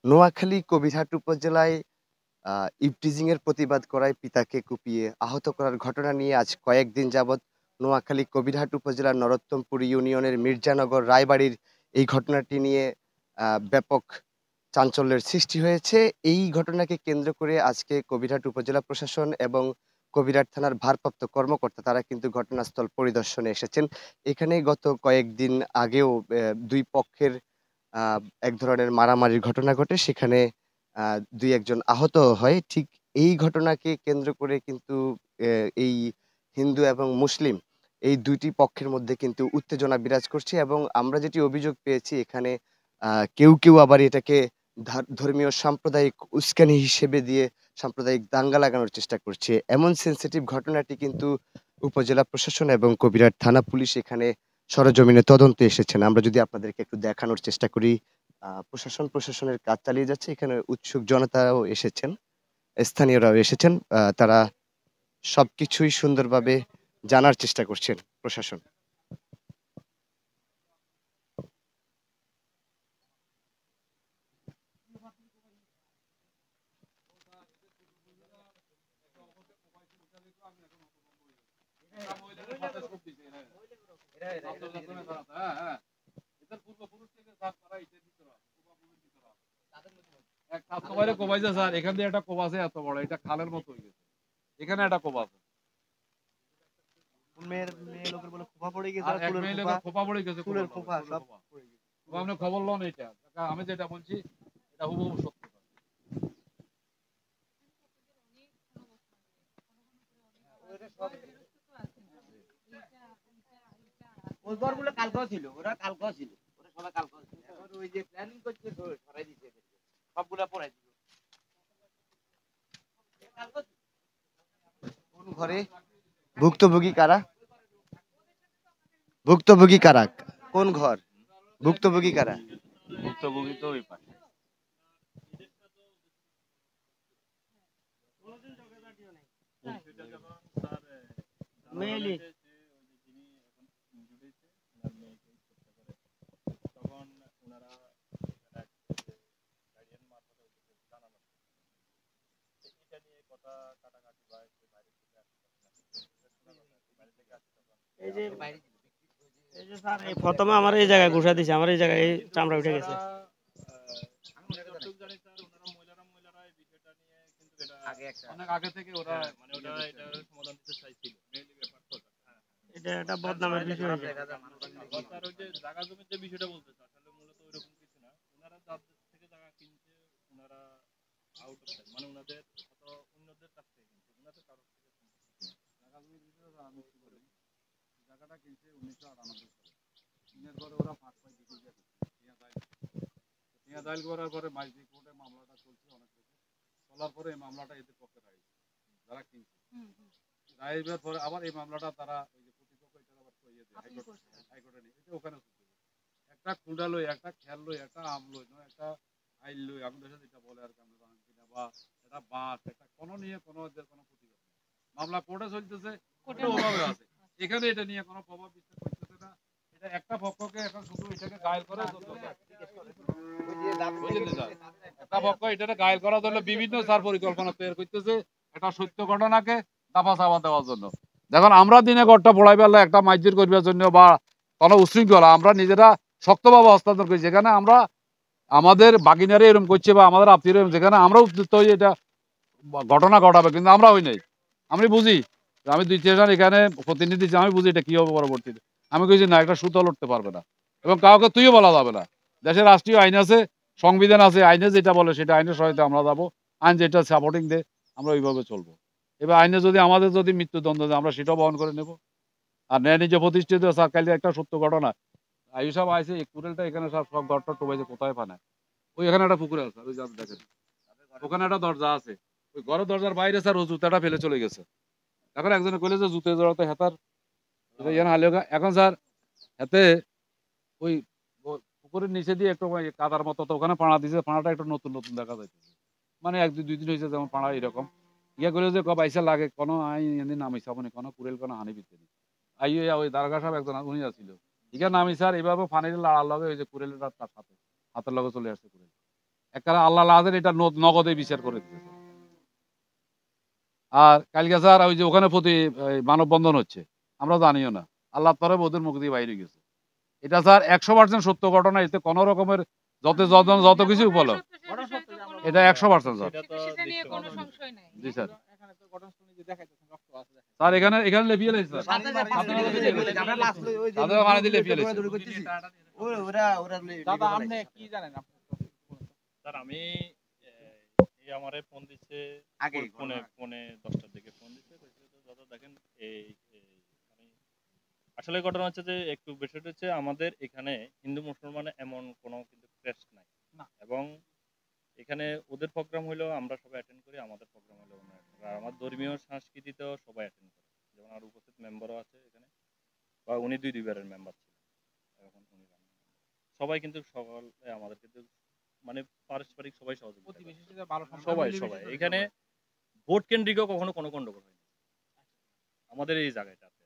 নোয়াখালী কবিরহাট উপজেলায় ইভটিজিং এর প্রতিবাদ করায় পিতাকে কুপিয়ে আহত করার ঘটনা নিয়ে আজ কয়েকদিন যাবৎ নোয়াখালী কবিরহাট উপজেলার নরোত্তমপুর ইউনিয়নের মির্জানগর রায়বাড়ির এই ঘটনাটি নিয়ে ব্যাপক চাঞ্চল্যের সৃষ্টি হয়েছে। এই ঘটনাকে কেন্দ্র করে আজকে কবিরহাট উপজেলা প্রশাসন এবং কবিরহাট থানার ভারপ্রাপ্ত কর্মকর্তা তারা কিন্তু ঘটনাস্থল পরিদর্শনে এসেছেন। এখানে গত কয়েকদিন আগেও ২ পক্ষের আ এক ধরনের মারামারির ঘটনা ঘটে। সেখানে ২-১ জন আহত হয়। ঠিক এই ঘটনাকে কেন্দ্র করে কিন্তু এ এই হিন্দু এবং মুসলিম এই ২ টি পক্ষের মধ্যে কিন্তু উত্তেজনা বিরাজ করছে এবং আমরা যেটি অভিযোগ পেয়েছি এখানে আ কেউ আবার এটাকে ধর্মীয় সাম্প্রদায়িক উস্কানি হিসেবে দিয়ে সাম্প্রদায়িক দাঙ্গা লাগানোর চেষ্টা করছে। এমন সেনসিটিভ ঘটনাটি কিন্তু উপজেলা প্রশাসন এবং কবিরহাট থানা পুলিশ এখানে সরেজমিনে তদন্তে এসেছেন। আমরা যদি আপনাদেরকে একটু দেখানোর চেষ্টা করি, প্রশাসনের কাজ চালিয়ে যাচ্ছে। এখানে উৎসুক জনতাও এসেছেন, স্থানীয়রাও এসেছেন। তারা সবকিছুই সুন্দরভাবে জানার চেষ্টা করছেন প্রশাসন। এখান দিয়ে একটা কোপ আছে এত বড়, এটা খালের মতো হয়ে গেছে। এখানে একটা কোপ আছে, খোপা পড়ে গেছে। আপনি খবর লন, এটা আমি যেটা বলছি এটা হুবহু সত্য। ওই ঘরগুলো কালকেও ছিল, ওরা কালকেও ছিল, ওরা সবাই কালকেও ছিল। এখন ওই যে প্ল্যানিং করছে সরাই দিচ্ছে, সবগুলা পড়াই দিল। কোন ঘরে ভুক্তভোগী কারা? ভুক্তভোগী কারা? কোন ঘর? ভুক্তভোগী কারা? ভুক্তভোগী তো ওই পাশে। মেইলি প্রথমে আমার এই জায়গায় ঘুষা দিছে, আমার এই জায়গায় চামড়া উঠে গেছে। অনেক আগে থেকে ওরা মানে ওটা এটা সমাধান দিতে চাইছিল। এটা একটা বদনামের বিষয় হয়ে যায়। আর ওই যে জায়গা জমির যে বিষয়টা বলতেছে, আসলে মূলত ওইরকম কিছু না। ওনারা যাদের থেকে জায়গা কিনছে, ওনারা আউট অফ মানে ওনাদের অন্যদের কাছ থেকে কিনছে, ওনাদের কারোর থেকে জায়গা জমির বিষয়টা আমি কি বলি, জায়গাটা কিনছে 1998 সালে। কিনার পরে ওরা ফাঁক পাই দিকে টিয়া দায়ের করার পরে মাইজদি কোর্টে মামলাটা চলছে অনেক বছর। চলার পরে এই মামলাটা এদের পক্ষে রায়, যারা কিনছে রায় দেওয়ার পরে আবার এই মামলাটা তারা ওই যে প্রতিপক্ষ এটা আবার হাইকোর্টে নিয়ে এটা ওখানে একটা কুড়া লই, একটা খেল লই, একটা আম লই, একটা আইল লই, আমাদের সাথে যেটা বলে আর কি, আমরা জানেন কিনা, বা এটা বাস একটা কোনো নিয়ে কোনো প্রতিবাদ নেই। মামলা কোর্টে চলতেছে, কোর্টে ওভাবে আছে। এখানে এটা নিয়ে কোনো প্রভাব বিস্তার করতেছে না। এটা একটা পক্ষকে এখন শুধু এটাকে গায়েল করে একটা পক্ষ এটাকে গায়েল করার জন্য বিভিন্ন সার পরিকল্পনা তৈরি করতেছে একটা সত্য ঘটনাকে দাফা চাপা দেওয়ার জন্য। দেখুন আমরা দিনে ঘরটা পড়াই পেলে একটা মাইজির করবার জন্য বা কোনো উশৃঙ্খলা আমরা নিজেরা শক্তভাবে হস্তান্তর করি, যেখানে আমরা আমাদের বাগিনারে এরকম করছে বা আমাদের আত্মীয় যেখানে আমরা উপযুক্ত হই এটা ঘটনা ঘটাবে, কিন্তু আমরা হই নাই। আমি বুঝি, আমি 2-4 জন এখানে প্রতিনিধি, আমি বুঝি এটা কি হবে পরবর্তীতে। আমি কইছি না, একটা সুতল উঠতে পারবে না এবং কাউকে তুইও বলা যাবে না। দেশের রাষ্ট্রীয় আইন আছে, সংবিধান আছে, আইনে যেটা বলে সেটা আইনের সহায়তা আমরা যাবো। আইন যেটা সাপোর্টিং দেয় আমরা ওইভাবে চলবো। এবার আইনে যদি আমাদের যদি মৃত্যুদণ্ড দেয় আমরা সেটাও বহন করে নেব। আর ন্যায় নিজে প্রতিষ্ঠিত কালে একটা সত্য ঘটনা এই সব আইসে কুড়েলটা এখানে সব সব ঘরটা টোবাইছে কোথায় পানায় ওই এখানে একটা পুকুরে আছে, ওই দেখেন ওখানে একটা দরজা আছে, ওই ঘরের দরজার বাইরে স্যার ও জুতাটা ফেলে চলে গেছে। এখন একজনে কইলে যে জুতে জড়াতে হেতার এখন স্যার এতে ওই পুকুরের নিচে দিয়ে একটু কাদার মতো, তো ওখানে পাড়া দিয়েছে, পাড়াটা একটু নতুন নতুন দেখা যাইতেছে, মানে 1-2 দিন হয়েছে যেমন পাড়া এরকম ইয়ে করে যে পয়সা লাগে কোনো আই নামিছে আপনি কোনো কুড়েল কোনো হানি বিতে আই ওই দারগা সাহেব একজন উনি আসছিল ইকে নামি স্যার এইভাবে ফানির লাড়ার লগে ওই যে কুড়েলটা তার সাথে হাতের লগে চলে আসছে কুড়েল। একটা আল্লাহ আজের এটা নগদে বিচার করে দিতেছে। আর কালকে স্যার ওই যে ওখানে প্রতি মানববন্ধন হচ্ছে, আমরা জানিও না, আল্লাহ তরে ওদের মুখ দিয়ে বাইরে গেছে। এটা স্যার 100% সত্য ঘটনা, এতে কোনো রকমের যত কিছু বলো, এটা 100% স্যার। জি স্যার। স্যার এখানে লেপিয়ে লেছে স্যার, তাদের মানে দিয়ে লেপিয়ে লেছে। দাদা আপনি কি জানেন? স্যার আমি এই আমারে ফোন দিচ্ছে আগে পৌনে 10টার দিকে ফোন দিচ্ছে, কইছে যে দাদা দেখেন এই মানে আসলে ঘটনা হচ্ছে যে একটু বিষয়টা হচ্ছে আমাদের এখানে হিন্দু মুসলমানে এমন কোনো কিন্তু ক্রেস্ট নাই না। এবং এখানে ওদের প্রোগ্রাম হইলো আমরা সবাই অ্যাটেন্ড করি, আমাদের প্রোগ্রাম হইলো ওনারা attend করে। আর আমার ধর্মীয় সংস্কৃতিতেও সবাই অ্যাটেন্ড করে, যেমন আর উপস্থিত মেম্বারও আছে এখানে, বা উনি দুইবারের মেম্বার ছিলেন, এখন উনি সবাই কিন্তু সকলে আমাদের কিন্তু মানে পারস্পরিক সবাই সহযোগিতা করে। সবাই এখানে ভোট কেন্দ্রিকও কখনো কোনো গন্ডগোল হয়নি আমাদের এই জায়গাটাতে।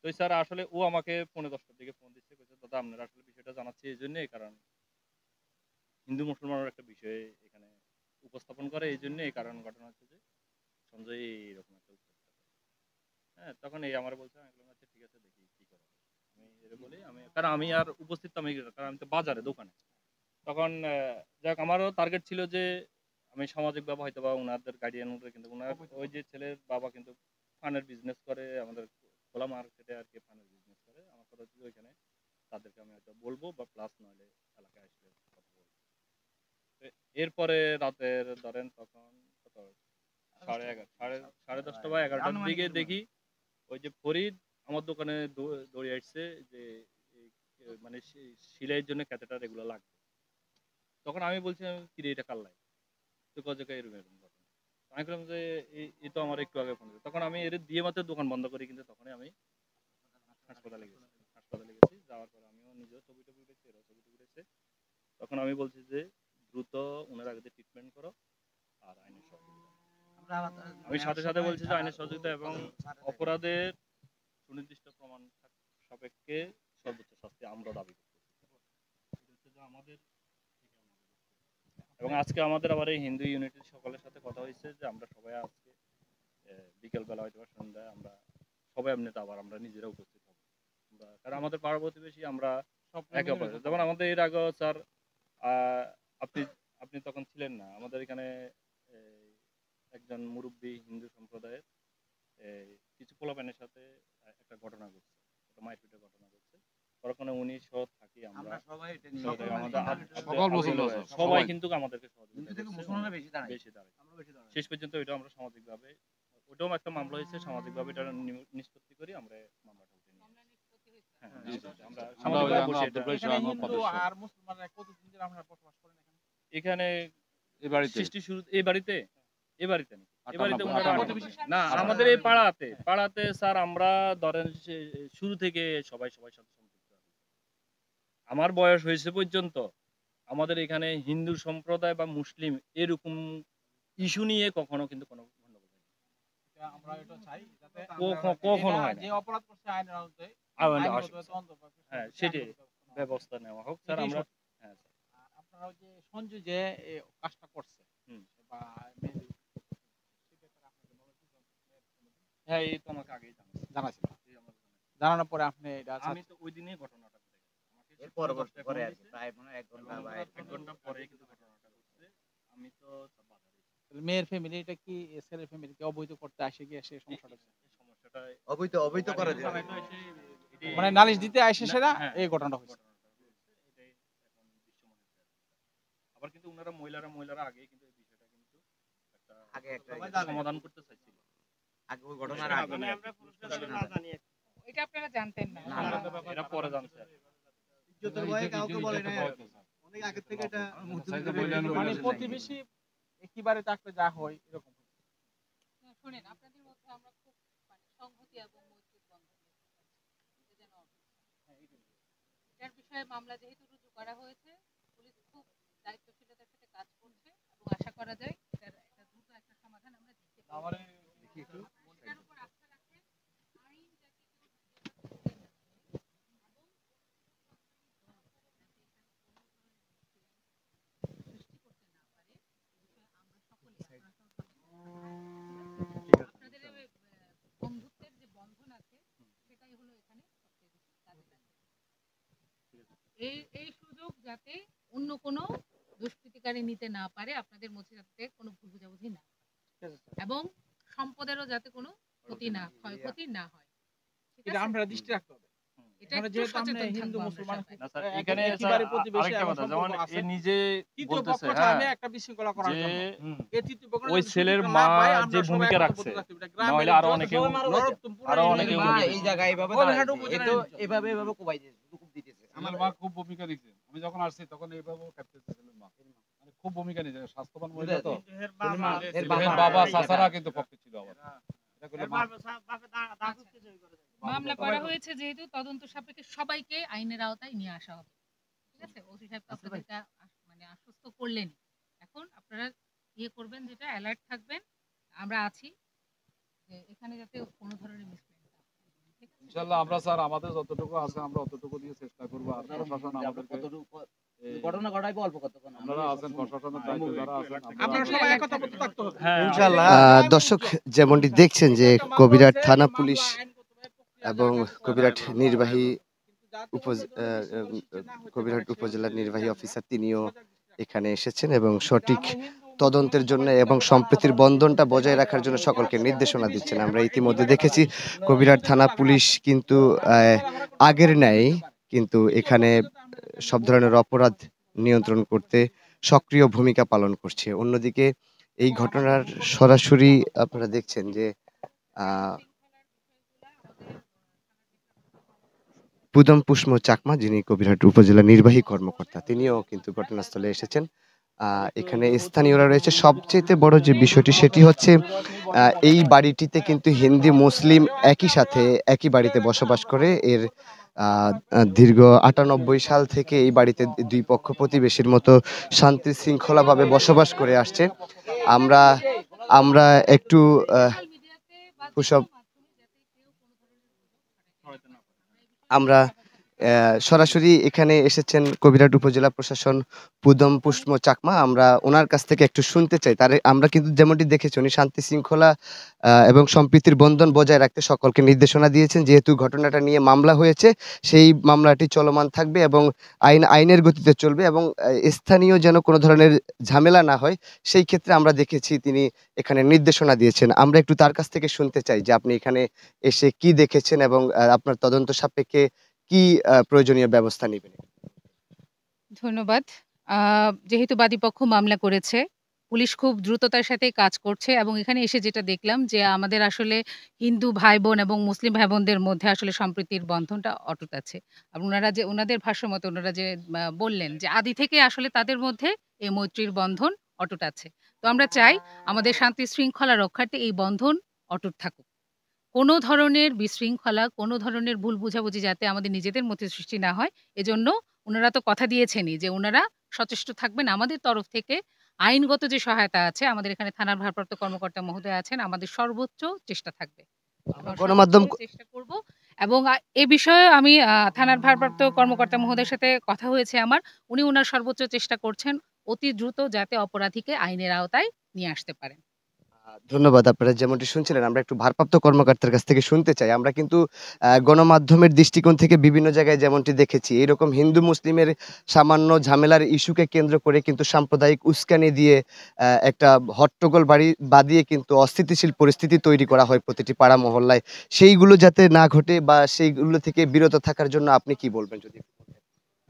তো স্যার আসলে ও আমাকে 10:15 দিকে ফোন দিচ্ছে, কইছে দাদা আপনারা আসলে বিষয়টা জানাচ্ছি এই জন্যই, কারণ হিন্দু মুসলমানের একটা বিষয় এখানে উপস্থাপন করে এই জন্যই, কারণ ঘটনা হচ্ছে যে সঞ্জয় এইরকম একটা উত্তেজনা। হ্যাঁ, তখন এই আমার বলছে, আমি বললাম আচ্ছা ঠিক আছে দেখি কি করা যায়। আমি এটা বলি, কারণ আমি আর উপস্থিত তো আমি, কারণ আমি তো বাজারে দোকানে তখন যাক আমারও টার্গেট ছিল যে আমি সামাজিকভাবে হয়তো বা ওনাদের গার্ডিয়ান, কিন্তু ওনার ওই যে ছেলের বাবা কিন্তু ফানের বিজনেস করে, আমাদের খোলা মার্কেটে আর কি ফানের বিজনেস করে। আমার কথা হচ্ছে ওইখানে তাদেরকে আমি হয়তো বলবো, বা প্লাস নইলে এলাকায় আসলে কথা বলবো। এরপরে রাতের ধরেন তখন কত 10:30 বা 11টার দিকে দেখি ওই যে ফরিদ আমার দোকানে দৌড়ে আসছে যে মানে সিলাইয়ের জন্য ক্যাথেটার এগুলো লাগবে। তখন আমি বলছিলাম কিরে এটা কার লাগে, তো কত জায়গায় এরকম ঘটনা। আমি বললাম যে এই তো আমার একটু আগে ফোন দিয়েছে। তখন আমি এর দিয়ে মাত্র দোকান বন্ধ করি, কিন্তু তখনই আমি হাসপাতালে গেছি। যাওয়ার পর আমিও নিজেও ছবি টবি উঠেছি, এরাও ছবি টবি উঠেছে। তখন আমি বলছি যে দ্রুত ওনার আগে ট্রিটমেন্ট করো আর আইনের সহযোগিতা। আমি সাথে সাথে বলছি যে আইনের সহযোগিতা এবং অপরাধের সুনির্দিষ্ট প্রমাণ সাপেক্ষে সর্বোচ্চ শাস্তি আমরা দাবি করতেছি। আমাদের এবং আজকে আমাদের আবার এই হিন্দু ইউনিটির সকলের সাথে কথা হয়েছে যে আমরা সবাই আজকে বিকেলবেলা হয়তো বা সন্ধ্যায় আমরা সবাই এমনিতে আবার আমরা নিজেরা উপস্থিত হব। কারণ আমাদের পাড়া প্রতিবেশী আমরা একে অপরের, যেমন আমাদের এর আগে স্যার আপনি আপনি তখন ছিলেন না, আমাদের এখানে একজন মুরব্বী হিন্দু সম্প্রদায়ের কিছু পোলাপানের সাথে একটা ঘটনা ঘটছে, একটা মারপিটের ঘটনা ঘটছে। ওখানে উনি সহ থাকি আমরা সবাই কিন্তু আমাদেরকে সহযোগিতা করছে, বেশি দাঁড়ায়। শেষ পর্যন্ত ওইটা আমরা সামাজিকভাবে, ওটাও একটা মামলা হয়েছে, সামাজিকভাবে এটা নিষ্পত্তি করি আমরা মামলাটা উঠে নিয়ে এখানে এই বাড়িতে না, আমাদের এই পাড়াতে স্যার আমরা ধরেন শুরু থেকে সবাই সবার সাথে সম্পৃক্ত। আমার বয়স হয়েছে পর্যন্ত আমাদের এখানে হিন্দু সম্প্রদায় বা মুসলিম এরকম ইস্যু নিয়ে কখনো কিন্তু কোনো গন্ডগোল হয়নি। আমরা এটা চাই যাতে কখনো হয় না, যে অপরাধ করছে আইনের আওতায় হ্যাঁ সেটি ব্যবস্থা নেওয়া হোক স্যার। আমরা হ্যাঁ স্যার, আপনারা যে সঞ্জু যে কাজটা করছে বা হ্যাঁ এই তো আমাকে আগেই জানাছিল, জানানোর পরে আপনি এটা আমি তো ওই দিনই ঘটনাটা ঘটে গেছে, আমাকে এর পরবর্তী পরে আর কি প্রায় মনে 1 ঘন্টা বা 1 ঘন্টা পরে কিন্তু ঘটনাটা ঘটছে। আমি তো বাজারে, মেয়ের ফ্যামিলি এটা কি ছেলের ফ্যামিলিকে অবৈধ করতে আসে গিয়ে সে সমস্যাটা অবৈধ করে দেয়, মানে নালিশ দিতে আসে সেটা এই ঘটনাটা হয়েছে। এটাই এখন দৃশ্যমান হচ্ছে। আবার কিন্তু ওনারা মহিলারা আগে কিন্তু এই বিষয়টা কিন্তু একটা সমাধান করতে চাইছিল আগে ওই ঘটনার আগে আমরা পুরুষরা না জানি, এটা আপনারা জানতেন না, এরা পরে জানছে। ইজ্জতের ভয়ে কাউকে বলে না, অনেক আগে থেকে এটা মানে প্রতিবেশী একেবারে থাকলে যা হয় এরকম। শুনেন, আপনাদের মধ্যে আমরা খুব মানে সংহতি এবং মৈত্রীর বন্ধন এটার বিষয়ে মামলা যেহেতু রুজু করা হয়েছে, পুলিশ খুব দায়িত্বশীলতার সাথে কাজ করছে এবং আশা করা যায় এটার একটা দ্রুত একটা সমাধান আমরা দিতে পারবো। এটার উপর আস্থা রাখেন, আইন এই সুযোগ যাতে অন্য কোনো দুষ্কৃতিকারী নিতে না পারে, আপনাদের মধ্যে যাতে কোনো ভুল বোঝাবুঝি না হয়, এবং সম্পদেরও যাতে কোনো ক্ষতি না ক্ষয়ক্ষতি না হয়। ঠিক এটা আছে? আমরা দৃষ্টি রাখতে হবে। এটা মানে একটু যেহেতু আমরা সচেতন হিন্দু থাকবো আমরা মুসলমান সবাই। না স্যার, একই এখানে একেবারে স্যার প্রতিবেশী আরেকটা এবং কথা, যেমন সম্পর্ক আছে। এ নিজে তৃতীয় পক্ষ বলতেছে, চায় হ্যাঁ, না একটা বিশৃঙ্খলা করার যে জন্য। এই তৃতীয় পক্ষ ওই যদি ছেলের সুযোগটা মা না পায়, যে আমরা সবাই ভূমিকা একতাবদ্ধ রাখছে, থাকতে হবে। এটা গ্রামের নইলে আরো ইজ্জত, অনেকেও নরোত্তমপুরের আরো ইজ্জত, অনেকে মা বলবে। এই জায়গায় এইভাবে কবিরহাট দাঁড়াইছে, উপজেলার এ তো ইজ্জত। এভাবে কোবাই দিতেছে, খুব দিতেছে। ছেলের মা খুব ভূমিকা নিচ্ছে। আমি যখন আসছি তখন এইভাবেও কাঁদতেছে ছেলের মা। মানে খুব ভূমিকা নিচ্ছে, স্বাস্থ্যবান মহিলা তো। এর এর বাবা বাবা চাচারা কিন্তু পক্ষে ছিল আবার। এটা করলে মা মামলা করা হয়েছে যেহেতু, তদন্ত সাপেক্ষে সবাইকে আইনের আওতায় নিয়ে আসা হবে। ঠিক আছে? ওসি সাহেব তো আপনাদেরকে মানে আশ্বস্ত করলেন। এখন আপনারা ইয়ে করবেন, যেটা অ্যালার্ট থাকবেন, আমরা আছি, যে এখানে যাতে কোনো ধরনের মিসপ্ল্যান না হয়। ঠিক আছে? ইনশাআল্লাহ আমরা স্যার আমাদের যতটুকু আছে আমরা অতটুকু দিয়ে চেষ্টা করব। আর প্রশাসন আমাদেরকে ঘটনা ঘটাইবো অল্প কতক্ষণ আপনারা আছেন, প্রশাসনের দায়িত্বে যারা আছেন, আপনারা আপনারা সবাই একতাবদ্ধ থাকতে হবে। হ্যাঁ, ইনশাআল্লাহ। দর্শক যেমনটি দেখছেন যে কবিরহাট থানা পুলিশ এবং কবিরহাট নির্বাহী কবিরহাট উপজেলার নির্বাহী অফিসার তিনিও এখানে এসেছেন এবং সঠিক তদন্তের জন্য এবং সম্প্রীতির বন্ধনটা বজায় রাখার জন্য সকলকে নির্দেশনা দিচ্ছেন। আমরা ইতিমধ্যে দেখেছি কবিরহাট থানা পুলিশ কিন্তু আগের ন্যায় কিন্তু এখানে সব ধরনের অপরাধ নিয়ন্ত্রণ করতে সক্রিয় ভূমিকা পালন করছে। অন্যদিকে এই ঘটনার সরাসরি আপনারা দেখছেন যে পুদম পুষ্ম চাকমা, যিনি কবিরহাট উপজেলা নির্বাহী কর্মকর্তা, তিনিও কিন্তু ঘটনাস্থলে এসেছেন। এখানে স্থানীয়রা রয়েছে। সবচেয়ে বড় যে বিষয়টি সেটি হচ্ছে এই বাড়িটিতে কিন্তু হিন্দু মুসলিম একই সাথে একই বাড়িতে বসবাস করে। এর দীর্ঘ ৯৮ সাল থেকে এই বাড়িতে দুই পক্ষ প্রতিবেশীর মতো শান্তি শৃঙ্খলাভাবে বসবাস করে আসছে। আমরা আমরা একটু সোশ্যাল মিডিয়াতে বা যে পুষব কোনো মাধ্যমে যাতে কেউ কোনো ধরনের হয়তো না। আমরা সরাসরি এখানে এসেছেন কবিরহাট উপজেলা প্রশাসন পুদম পুষ্প চাকমা। আমরা ওনার কাছ থেকে একটু শুনতে চাই। আমরা কিন্তু যেমনটি দেখেছি উনি শান্তি শৃঙ্খলা এবং সম্প্রীতির বন্ধন বজায় রাখতে সকলকে নির্দেশনা দিয়েছেন। যেহেতু ঘটনাটা নিয়ে মামলা হয়েছে, সেই মামলাটি চলমান থাকবে এবং আইনের গতিতে চলবে এবং স্থানীয় যেন কোনো ধরনের ঝামেলা না হয় সেই ক্ষেত্রে আমরা দেখেছি তিনি এখানে নির্দেশনা দিয়েছেন। আমরা একটু তার কাছ থেকে শুনতে চাই যে আপনি এখানে এসে কি দেখেছেন এবং আপনার তদন্ত সাপেক্ষে কি প্রয়োজনীয় ব্যবস্থা নেবেন? ধন্যবাদ। যেহেতু বাদীপক্ষ মামলা করেছে, পুলিশ খুব দ্রুততার সাথে কাজ করছে, এবং এখানে এসে যেটা দেখলাম যে আমাদের আসলে হিন্দু ভাই-বোন এবং মুসলিম ভাই-বোনদের মধ্যে আসলে সম্প্রীতির বন্ধনটা অটুট আছে। আর উনারা যে উনাদের ভাষ্য মতে উনারা যে বললেন যে আদি থেকে আসলে তাদের মধ্যে এই মৈত্রীর বন্ধন অটুট আছে। তো আমরা চাই আমাদের শান্তি শৃঙ্খলা রক্ষার্থে এই বন্ধন অটুট থাকুক। কোনো ধরনের বিশৃঙ্খলা, কোনো ধরনের ভুল বোঝাবুঝি যাতে আমাদের নিজেদের মধ্যে সৃষ্টি না হয়, এজন্য উনারা তো কথা দিয়েছেনই যে উনারা সচেষ্ট থাকবেন। আমাদের তরফ থেকে আইনগত যে সহায়তা আছে, আমাদের এখানে থানার ভারপ্রাপ্ত কর্মকর্তা মহোদয় আছেন, আমাদের সর্বোচ্চ চেষ্টা থাকবে। গণমাধ্যম সর্বোচ্চ চেষ্টা করব, এবং এ বিষয়ে আমি থানার ভারপ্রাপ্ত কর্মকর্তা মহোদয়ের সাথে কথা হয়েছে আমার। উনি উনার সর্বোচ্চ চেষ্টা করছেন অতি দ্রুত যাতে অপরাধীকে আইনের আওতায় নিয়ে আসতে পারেন। ধন্যবাদ। আপনারা যেমনটি শুনছিলেন, আমরা একটু ভারপ্রাপ্ত কর্মকর্তার কাছ থেকে শুনতে চাই। আমরা কিন্তু গণমাধ্যমের দৃষ্টিকোণ থেকে বিভিন্ন জায়গায় যেমনটি দেখেছি, এরকম হিন্দু মুসলিমের সামান্য ঝামেলার ইস্যুকে কেন্দ্র করে কিন্তু সাম্প্রদায়িক উস্কানি দিয়ে একটা হট্টগোল বাদিয়ে কিন্তু অস্থিতিশীল পরিস্থিতি তৈরি করা হয় প্রতিটি পাড়া মহল্লায়। সেইগুলো যাতে না ঘটে বা সেইগুলো থেকে বিরত থাকার জন্য আপনি কি বলবেন যদি?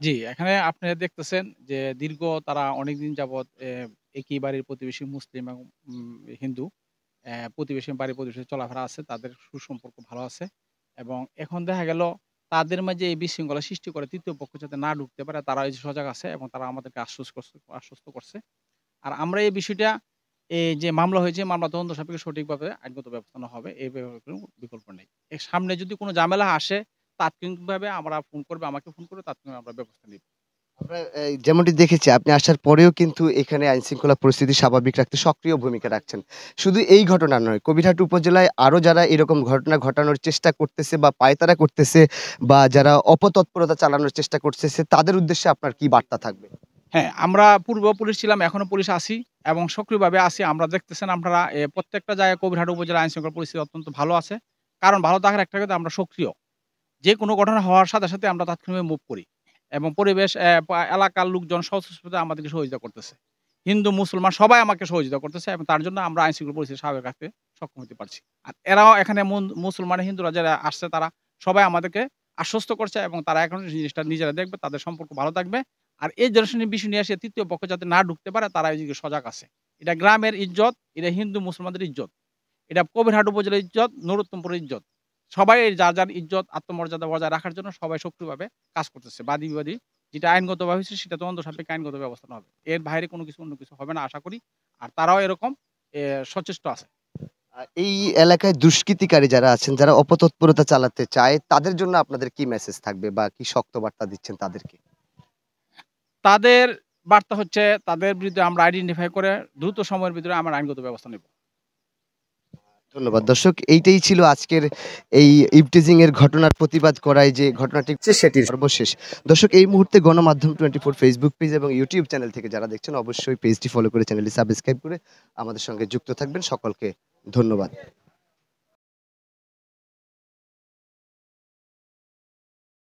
জি, এখানে আপনারা দেখতেছেন যে তারা অনেকদিন যাবৎ একই বাড়ির প্রতিবেশী মুসলিম এবং হিন্দু বাড়ির প্রতিবেশী চলাফেরা আছে। তাদের সুসম্পর্ক ভালো আছে, এবং এখন দেখা গেল তাদের মাঝে এই বিশৃঙ্খলা সৃষ্টি করে তৃতীয় পক্ষ যাতে না ঢুকতে পারে, তারা এই যে সজাগ আছে এবং তারা আমাদেরকে আশ্বস্ত করছে। আর আমরা এই বিষয়টা, এই যে মামলা হয়েছে, মামলা তদন্ত সাপেক্ষে সঠিকভাবে আইনগত ব্যবস্থা নেওয়া হবে। এই ব্যাপারে কোনো বিকল্প নেই। এর সামনে যদি কোনো ঝামেলা আসে, তাৎক্ষণিকভাবে আমাকে ফোন করবে, তাৎক্ষণিক আমরা ব্যবস্থা নিব। আমরা যেমনটি দেখেছি আপনি আসার পরেও কিন্তু এখানে আইনশৃঙ্খলা পরিস্থিতি স্বাভাবিক রাখতে সক্রিয় ভূমিকা রাখছেন। শুধু এই ঘটনা নয়, কবিরহাট উপজেলায় আরো যারা এরকম ঘটনা ঘটানোর চেষ্টা করতেছে বা পায়তারা করতেছে বা যারা অপতৎপরতা চালানোর চেষ্টা করতেছে, তাদের উদ্দেশ্যে আপনার কি বার্তা থাকবে? হ্যাঁ, আমরা পূর্ব পুলিশ ছিলাম, এখনো পুলিশ আছি এবং সক্রিয়ভাবে আছি। আমরা দেখতেছেন আপনারা প্রত্যেকটা জায়গায় কবিরহাট উপজেলা আইনশৃঙ্খলা পরিস্থিতি অত্যন্ত ভালো আছে। কারণ ভালো থাকার একটা কথা, আমরা সক্রিয়। যেকোনো ঘটনা হওয়ার সাথে আমরা তাৎক্ষণিকভাবে মুভ করি। এবং পরিবেশ এলাকার লোকজন স্বতঃস্ফূর্ত আমাদেরকে সহযোগিতা করতেছে। হিন্দু, মুসলমান সবাই আমাকে সহযোগিতা করতেছে এবং তার জন্য আমরা আইনশৃঙ্খলা পরিস্থিতি স্বাভাবিক রাখতে সক্ষম হতে পারছি। আর এরাও এখানে মুসলমান, হিন্দুরা যারা আসছে তারা সবাই আমাদেরকে আশ্বস্ত করছে এবং তারা এখন জিনিসটা নিজেরা দেখবে, তাদের সম্পর্ক ভালো থাকবে। আর এই জনশনের বিষয় নিয়ে এসে ৩য় পক্ষ যাতে না ঢুকতে পারে তারা এই দিকে সজাগ আছে। এটা গ্রামের ইজ্জত, এটা হিন্দু মুসলমানদের ইজ্জত। এটা কবিরহাট উপজেলার ইজ্জত, নরোত্তমপুরের ইজ্জত। সবাই যার, যার ইজ্জত আত্মমর্যাদা বজায় রাখার জন্য সবাই সক্রিয়ভাবে কাজ করতেছে। বাদী-বিবাদী যেটা আইনগতভাবে হয়েছে সেটা তদন্ত সাপেক্ষে আইনগত ব্যবস্থা নেওয়া হবে। এর বাইরে কোনো কিছু অন্য কিছু হবে না আশা করি। আর তারাও এরকম সচেষ্ট আছে। এই এলাকায় দুষ্কৃতিকারী যারা আছেন, যারা অপতৎপরতা চালাতে চায়, তাদের জন্য আপনাদের কি মেসেজ থাকবে বা কি শক্ত বার্তা দিচ্ছেন তাদেরকে? তাদের বার্তা হচ্ছে তাদের বিরুদ্ধে আমরা আইডেন্টিফাই করে দ্রুত সময়ের ভিতরে আমরা আইনগত ব্যবস্থা নেব। ধন্যবাদ দর্শক, এইটাই ছিল আজকের এই ইভটিজিং এর ঘটনার প্রতিবাদ করায় যে ঘটনাটি হচ্ছে সেটির সর্বশেষ। দর্শক, এই মুহূর্তে গণমাধ্যম 24 ফেসবুক পেজ এবং ইউটিউব চ্যানেল থেকে যারা দেখছেন অবশ্যই পেজটি ফলো করে চ্যানেলটি সাবস্ক্রাইব করে আমাদের সঙ্গে যুক্ত থাকবেন। সকলকে ধন্যবাদ।